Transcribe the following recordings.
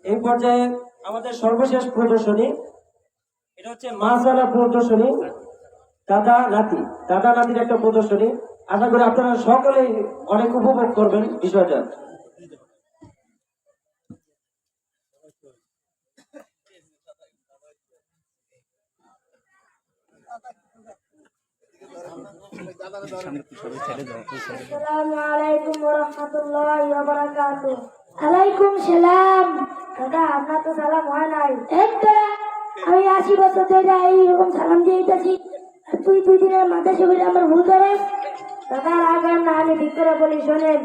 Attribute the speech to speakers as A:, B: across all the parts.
A: এই পর্যায়ে আমাদের সর্বশেষ প্রদর্শনী, এটা হচ্ছে মাছওয়ালা প্রদর্শনী, দাদা নাতির একটা প্রদর্শনী। আশা করি আপনারা সকলেই অনেক উপভোগ করবেন বিষয়টা।
B: আসসালামু আলাইকুম ওয়া রাহমাতুল্লাহি ওয়া বারাকাতুহু। আলাইকুম সালাম। দাদা আপনার তো সালাম হয় নাই। আমি 80 বছর ধরে এইরকম সালাম দিয়েছি, আর তুই 2 দিনের মাথায় সবাই আমার ভুল ধরে। দাদা রাগান না, আমি ঠিক করে বলি শোনেন।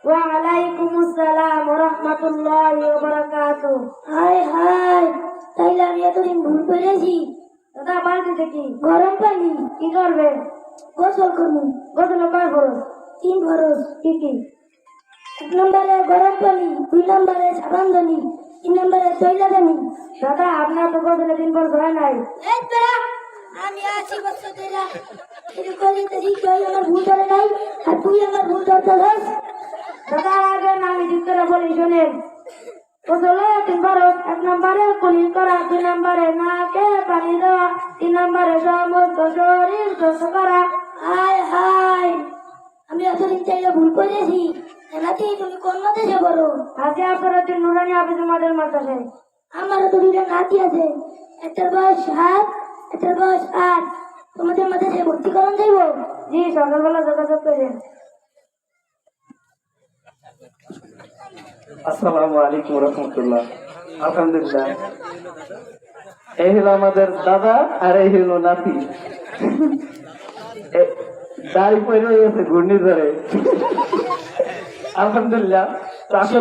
B: ওয়া আলাইকুমুস সালাম ওয়া রাহমাতুল্লাহি ওয়া বারাকাতুহু। হায় হায়, তাইলে আমি এতদিন ভুল করেছি। দাদা বাড়িতে থেকে গরম পানি কি করবে? গোসল করবো। গোসল কয় ফরজ? 3 ফরজ। কি কি? 1 নম্বরে গরম পানি, 2 নম্বরে সাবানদানি, 3 নম্বরে তৈলাদানি। দাদা আপনার তো গোসলে 3 ফরজ হয় নাই। আমি 80 বছর ধরে এরকম করিতেছি, তুই আমার ভুল ধরে নাই আর তুই আমার ভুল ধরতেছিস। দাদা আগে না, আমি ঠিক করে বলি শোনেন। গোসলে 3 ফরজ। 1 নম্বরে কুলি করা, 2 নম্বরে নাকে পানি দেওয়া, 3 নম্বরে সমস্ত শরীর স্পর্শ করা। হায় হায়, আমি এতদিন চাইলে ভুল করেছি। নাতি তুমি কোন মাদ্রাসে পড়ো? আজকে আপনার হচ্ছে নুরানি হাফেজ মডেল মাদ্রাসায়। আমারও তো 2টা নাতি আছে, একটার বয়স 7, একটার বয়স 8। তোমাদের মাদ্রাসায় ভর্তি করান যাইব? জি, সকালবেলা যোগাযোগ করেন।
C: আসসালামু আলাইকুম ওয়া রাহমাতুল্লাহ। আলহামদুলিল্লাহ, এই হলো আমাদের দাদা আর এই হলো নাতি। দাড়ি পড়ে গেছে ঘূর্ণিঝড়ে। আলহামদুলিল্লাহ, আসলে